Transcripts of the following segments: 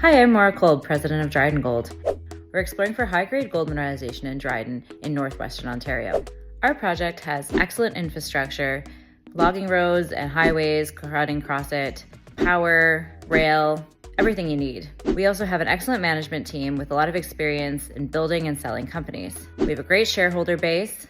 Hi, I'm Maura Kolb, president of Dryden Gold. We're exploring for high-grade gold mineralization in Dryden in Northwestern Ontario. Our project has excellent infrastructure, logging roads and highways running across it, power, rail, everything you need. We also have an excellent management team with a lot of experience in building and selling companies. We have a great shareholder base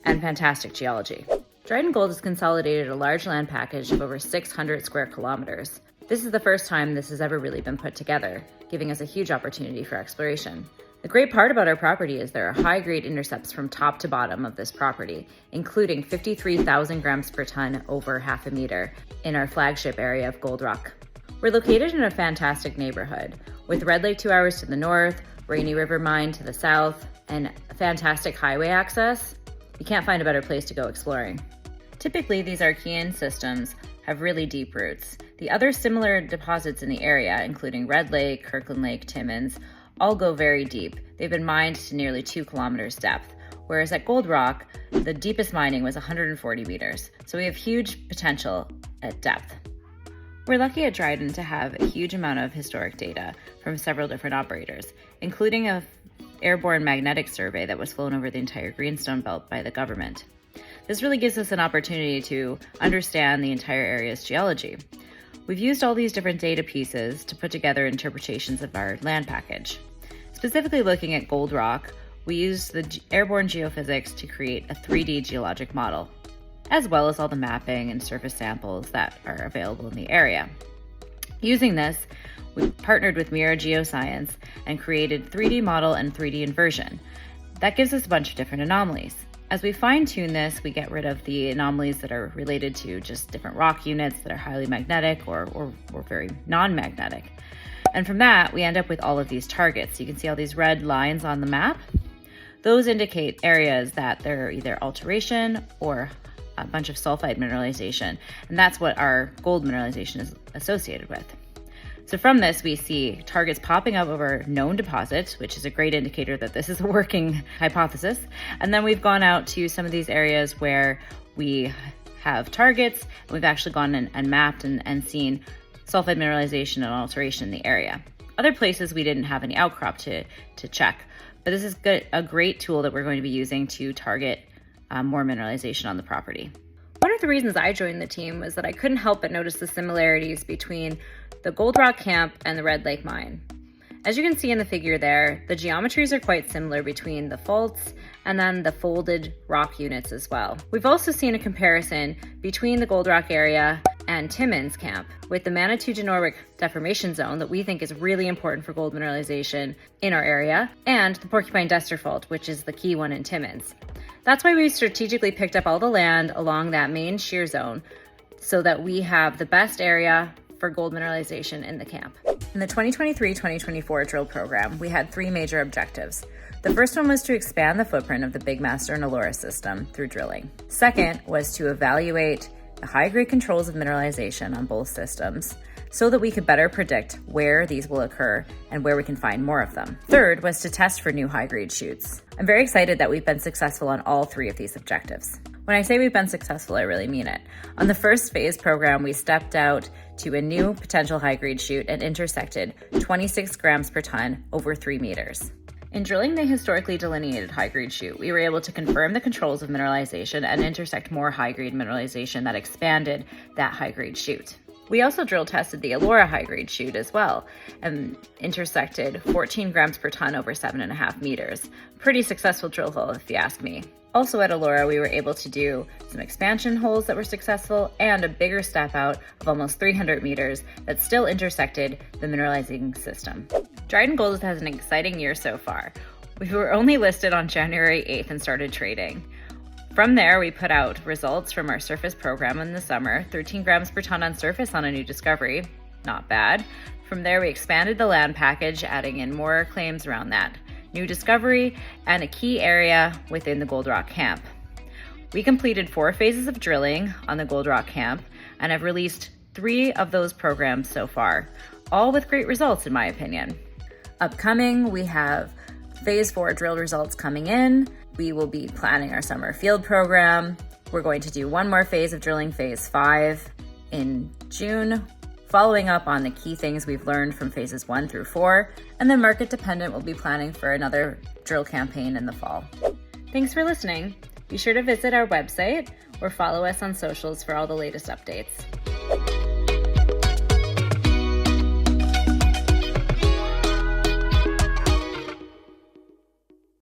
and fantastic geology. Dryden Gold has consolidated a large land package of over 600 square kilometers. This is the first time this has ever really been put together, giving us a huge opportunity for exploration. The great part about our property is there are high-grade intercepts from top to bottom of this property, including 53,000 grams per ton over half a meter in our flagship area of Gold Rock. We're located in a fantastic neighborhood, with Red Lake 2 hours to the north, Rainy River Mine to the south, and fantastic highway access. You can't find a better place to go exploring. Typically, these Archean systems have really deep roots. The other similar deposits in the area, including Red Lake, Kirkland Lake, Timmins, all go very deep. They've been mined to nearly 2 kilometers depth, whereas at Gold Rock, the deepest mining was 140 meters. So we have huge potential at depth. We're lucky at Dryden to have a huge amount of historic data from several different operators, including an airborne magnetic survey that was flown over the entire Greenstone Belt by the government. This really gives us an opportunity to understand the entire area's geology. We've used all these different data pieces to put together interpretations of our land package. Specifically looking at Gold Rock, we used the airborne geophysics to create a 3D geologic model, as well as all the mapping and surface samples that are available in the area. Using this, we partnered with Maura Geoscience and created 3D model and 3D inversion. That gives us a bunch of different anomalies. As we fine-tune this, we get rid of the anomalies that are related to just different rock units that are highly magnetic or very non-magnetic. And from that, we end up with all of these targets. You can see all these red lines on the map. Those indicate areas that they're either alteration or a bunch of sulfide mineralization. And that's what our gold mineralization is associated with. So from this, we see targets popping up over known deposits, which is a great indicator that this is a working hypothesis. And then we've gone out to some of these areas where we have targets. And we've actually gone and mapped and seen sulfide mineralization and alteration in the area. Other places we didn't have any outcrop to check, but this is a great tool that we're going to be using to target more mineralization on the property. One of the reasons I joined the team was that I couldn't help but notice the similarities between the Gold Rock camp and the Red Lake mine. As you can see in the figure there, the geometries are quite similar between the faults and then the folded rock units as well. We've also seen a comparison between the Gold Rock area and Timmins camp with the Manitou to Norwich deformation zone that we think is really important for gold mineralization in our area, and the Porcupine Duster fault, which is the key one in Timmins. That's why we strategically picked up all the land along that main shear zone so that we have the best area for gold mineralization in the camp. In the 2023-2024 drill program, we had 3 major objectives. The first one was to expand the footprint of the Big Master and Allura system through drilling. Second was to evaluate the high-grade controls of mineralization on both systems so that we could better predict where these will occur and where we can find more of them. Third was to test for new high-grade shoots. I'm very excited that we've been successful on all 3 of these objectives. When I say we've been successful, I really mean it. On the first phase program, we stepped out to a new potential high-grade shoot and intersected 26 grams per ton over 3 meters. In drilling the historically delineated high-grade shoot, we were able to confirm the controls of mineralization and intersect more high-grade mineralization that expanded that high-grade shoot. We also drill tested the Allura high-grade shoot as well and intersected 14 grams per ton over 7.5 meters. Pretty successful drill hole if you ask me. Also at Allura, we were able to do some expansion holes that were successful and a bigger step out of almost 300 meters that still intersected the mineralizing system. Dryden Gold has an exciting year so far. We were only listed on January 8th and started trading. From there, we put out results from our surface program in the summer, 13 grams per ton on surface on a new discovery, not bad. From there, we expanded the land package, adding in more claims around that new discovery and a key area within the Gold Rock camp. We completed 4 phases of drilling on the Gold Rock camp and have released 3 of those programs so far, all with great results in my opinion. Upcoming, we have phase 4 drill results coming in. We will be planning our summer field program. We're going to do 1 more phase of drilling, phase 5, in June, following up on the key things we've learned from phases 1 through 4, and then market dependent, we'll be planning for another drill campaign in the fall. Thanks for listening. Be sure to visit our website or follow us on socials for all the latest updates.